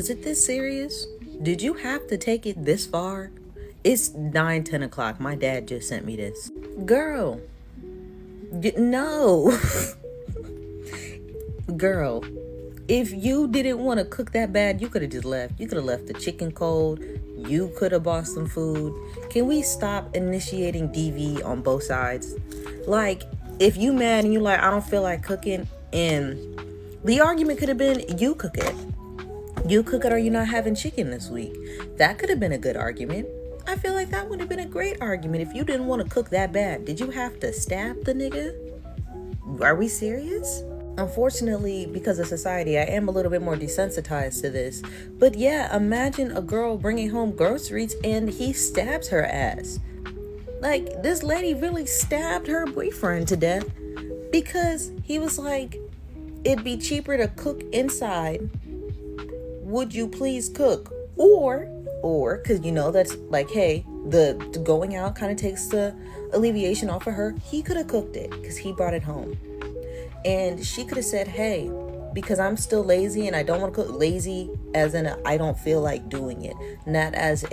Was it this serious? Did you have to take it this far? It's 9-10 o'clock. My dad just sent me this. Girl. No. Girl. If you didn't want to cook that bad, you could have just left. You could have left the chicken cold. You could have bought some food. Can we stop initiating DV on both sides? Like, if you mad and you like, I don't feel like cooking, and the argument could have been, you cook it. You cook it or you're not having chicken this week. That could have been a good argument. I feel like that would have been a great argument if you didn't want to cook that bad. Did you have to stab the nigga? Are we serious? Unfortunately, because of society, I am a little bit more desensitized to this. But yeah, imagine a girl bringing home groceries and he stabs her ass. Like, this lady really stabbed her boyfriend to death because he was like, it'd be cheaper to cook inside. Would you please cook? Or, because you know, that's like, hey, the going out kind of takes the alleviation off of her. He could have cooked it because he brought it home. And she could have said, hey, because I'm still lazy and I don't want to cook. Lazy as in I don't feel like doing it. Not as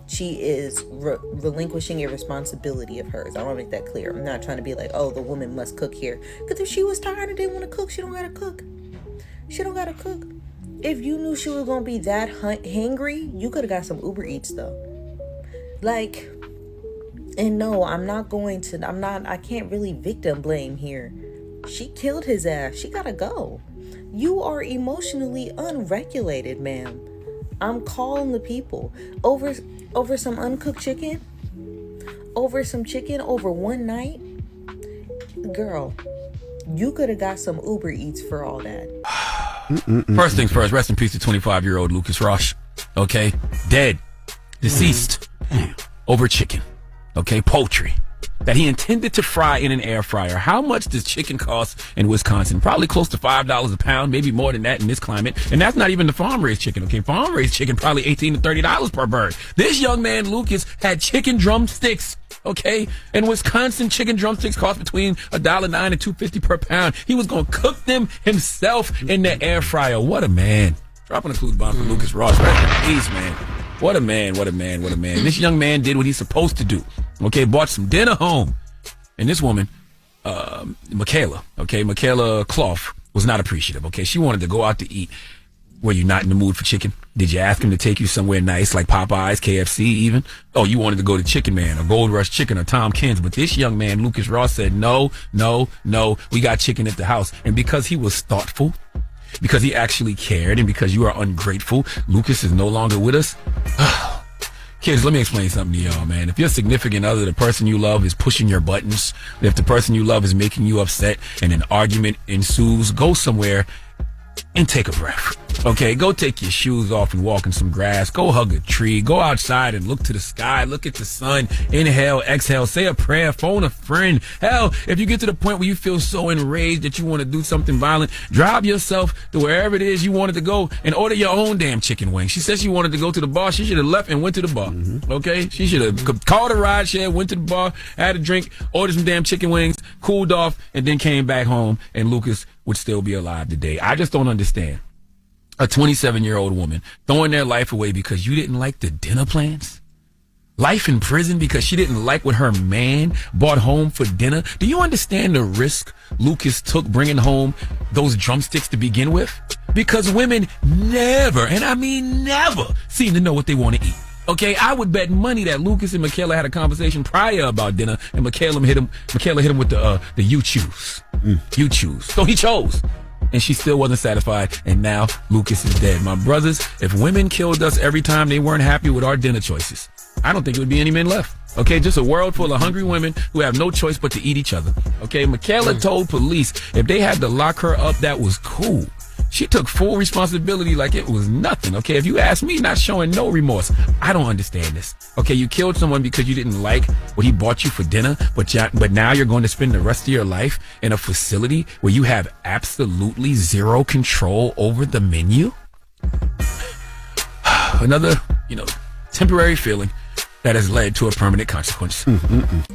she is relinquishing a responsibility of hers. I want to make that clear. I'm not trying to be like, oh, the woman must cook here. Because if she was tired and didn't want to cook, she don't got to cook. She don't got to cook. If you knew she was going to be that hangry, you could have got some Uber Eats though. Like, and no, I can't really victim blame here. She killed his ass. She gotta go. You are emotionally unregulated, ma'am. I'm calling the people over some uncooked chicken, over some chicken over one night. Girl, you could have got some Uber Eats for all that. First things first, rest in peace to 25-year-old Lucas Ross. Okay, dead, deceased, over chicken. Okay, poultry that he intended to fry in an air fryer. How much does chicken cost in Wisconsin? Probably close to $5 a pound, maybe more than that in this climate. And that's not even the farm-raised chicken, okay? Farm-raised chicken, probably $18 to $30 per bird. This young man, Lucas, had chicken drumsticks, okay? In Wisconsin, chicken drumsticks cost between $1.09 and $2.50 per pound. He was going to cook them himself in the air fryer. What a man. Dropping a clue bomb for Lucas Ross. Rest in peace, man. What a man, what a man, what a man. This young man did what he's supposed to do. Okay, bought some dinner home. And this woman, Michaela Clough, was not appreciative. Okay, she wanted to go out to eat. Were you not in the mood for chicken? Did you ask him to take you somewhere nice like Popeyes, KFC even? Oh, you wanted to go to Chicken Man or Gold Rush Chicken or Tom Ken's. But this young man, Lucas Ross, said, no, we got chicken at the house. And because he was thoughtful, because he actually cared, and because you are ungrateful, Lucas is no longer with us. Kids, let me explain something to y'all, man. If your significant other, the person you love, is pushing your buttons, if the person you love is making you upset and an argument ensues, go somewhere and take a breath. Okay, go take your shoes off and walk in some grass. Go hug a tree. Go outside and look to the sky. Look at the sun. Inhale, exhale. Say a prayer. Phone a friend. Hell, if you get to the point where you feel so enraged that you want to do something violent, drive yourself to wherever it is you wanted to go and order your own damn chicken wing. She said she wanted to go to the bar. She should have left and went to the bar. Okay? She should have called a ride share, went to the bar, had a drink, ordered some damn chicken wings, cooled off, and then came back home, and Lucas would still be alive today. I just don't understand. A 27-year-old woman throwing their life away because you didn't like the dinner plans? Life in prison because she didn't like what her man brought home for dinner? Do you understand the risk Lucas took bringing home those drumsticks to begin with? Because women never, and I mean never, seem to know what they want to eat. Okay, I would bet money that Lucas and Michaela had a conversation prior about dinner, and Michaela hit him with the you choose. You choose. So he chose. And she still wasn't satisfied, and now Lucas is dead. My brothers, if women killed us every time they weren't happy with our dinner choices, I don't think it would be any men left. Okay, just a world full of hungry women who have no choice but to eat each other. Okay, Michaela told police if they had to lock her up, that was cool. She took full responsibility like it was nothing. Okay, if you ask me, not showing no remorse. I don't understand this. Okay, you killed someone because you didn't like what he bought you for dinner, but now you're going to spend the rest of your life in a facility where you have absolutely zero control over the menu? Another, temporary feeling that has led to a permanent consequence.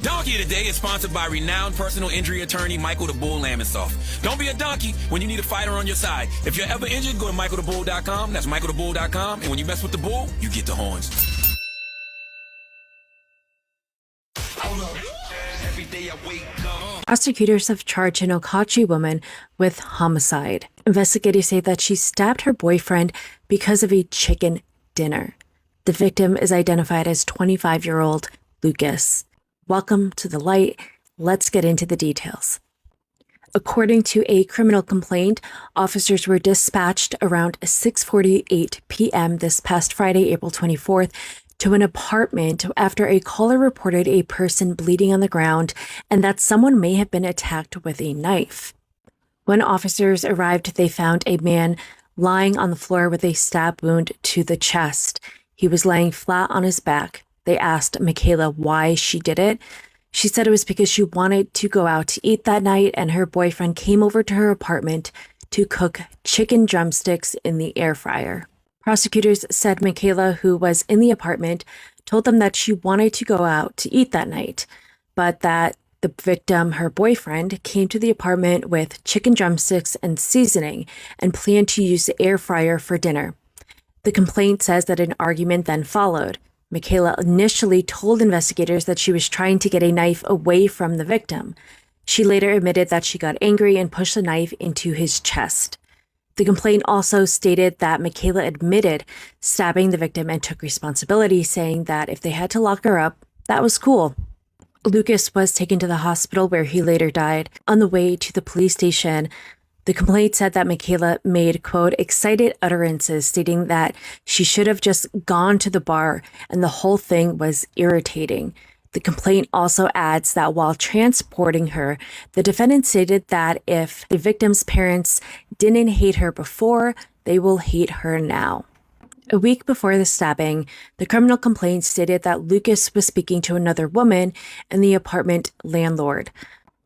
Donkey Today is sponsored by renowned personal injury attorney Michael the Bull Lamonsoff. Don't be a donkey when you need a fighter on your side. If you're ever injured, go to michaelthebull.com. That's michaelthebull.com. And when you mess with the bull, you get the horns. Prosecutors have charged an Okachi woman with homicide. Investigators say that she stabbed her boyfriend because of a chicken dinner. The victim is identified as 25-year-old Lucas. Welcome to the light. Let's get into the details. According to a criminal complaint, officers were dispatched around 6:48 p.m. this past Friday, April 24th, to an apartment after a caller reported a person bleeding on the ground and that someone may have been attacked with a knife. When officers arrived, they found a man lying on the floor with a stab wound to the chest. He was laying flat on his back. They asked Michaela why she did it. She said it was because she wanted to go out to eat that night and her boyfriend came over to her apartment to cook chicken drumsticks in the air fryer. Prosecutors said Michaela, who was in the apartment, told them that she wanted to go out to eat that night, but that the victim, her boyfriend, came to the apartment with chicken drumsticks and seasoning and planned to use the air fryer for dinner. The complaint says that an argument then followed. Michaela initially told investigators that she was trying to get a knife away from the victim. She later admitted that she got angry and pushed the knife into his chest. The complaint also stated that Michaela admitted stabbing the victim and took responsibility, saying that if they had to lock her up, that was cool. Lucas was taken to the hospital where he later died. On the way to the police station, the complaint said that Michaela made, quote, excited utterances stating that she should have just gone to the bar and the whole thing was irritating. The complaint also adds that while transporting her, the defendant stated that if the victim's parents didn't hate her before, they will hate her now. A week before the stabbing, the criminal complaint stated that Lucas was speaking to another woman and the apartment landlord.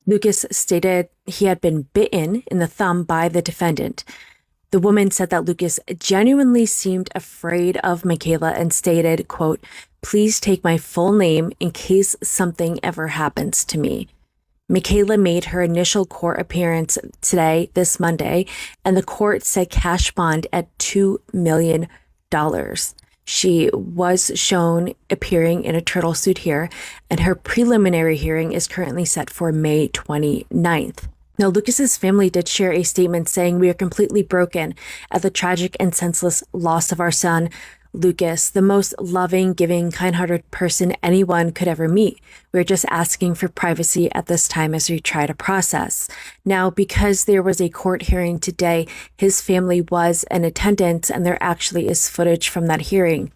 Lucas stated he had been bitten in the thumb by the defendant. The woman said that Lucas genuinely seemed afraid of Michaela and stated, quote, please take my full name in case something ever happens to me. Michaela made her initial court appearance today, this Monday, and the court set cash bond at $2 million. She was shown appearing in a turtle suit here, and her preliminary hearing is currently set for May 29th. Now, Lucas's family did share a statement saying, we are completely broken at the tragic and senseless loss of our son, Lucas, the most loving, giving, kind-hearted person anyone could ever meet. We're just asking for privacy at this time as we try to process. Now, because there was a court hearing today, his family was in attendance and there actually is footage from that hearing.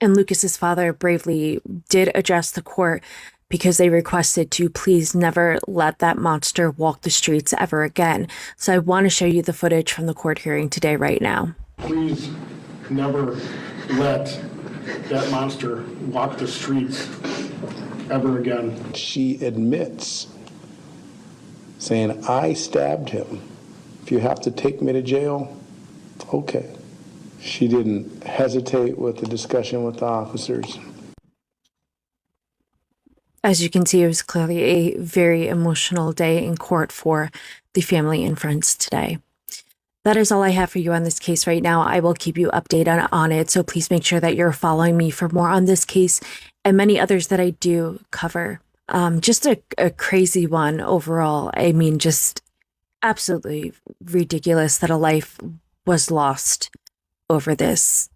And Lucas's father bravely did address the court because they requested to please never let that monster walk the streets ever again. So I want to show you the footage from the court hearing today right now. Please never let that monster walk the streets ever again. She admits saying, I stabbed him. If you have to take me to jail, okay. She didn't hesitate with the discussion with the officers. As you can see, it was clearly a very emotional day in court for the family and friends today. That is all I have for you on this case right now. I will keep you updated on it, so please make sure that you're following me for more on this case and many others that I do cover. Just a crazy one overall. I mean, just absolutely ridiculous that a life was lost over this.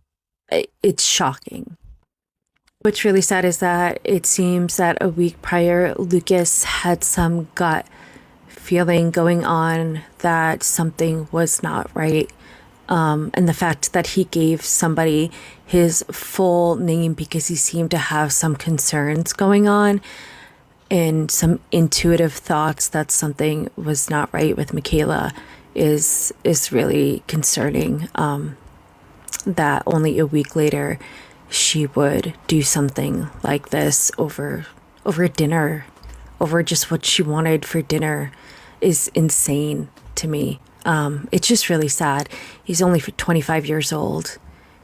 It's shocking. What's really sad is that it seems that a week prior, Lucas had some gut feeling going on that something was not right. And the fact that he gave somebody his full name because he seemed to have some concerns going on and some intuitive thoughts that something was not right with Michaela is really concerning. That only a week later she would do something like this over dinner, over just what she wanted for dinner is insane to me. It's just really sad. He's only 25 years old.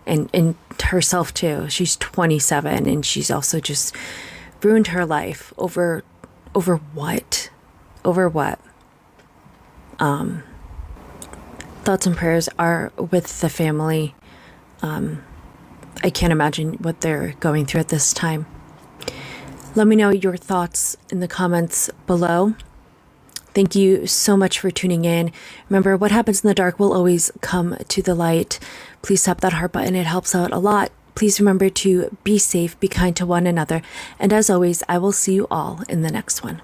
and herself too. She's 27 and she's also just ruined her life over what? Over what? Thoughts and prayers are with the family. I can't imagine what they're going through at this time. Let me know your thoughts in the comments below. Thank you so much for tuning in. Remember, what happens in the dark will always come to the light. Please tap that heart button. It helps out a lot. Please remember to be safe, be kind to one another. And as always, I will see you all in the next one.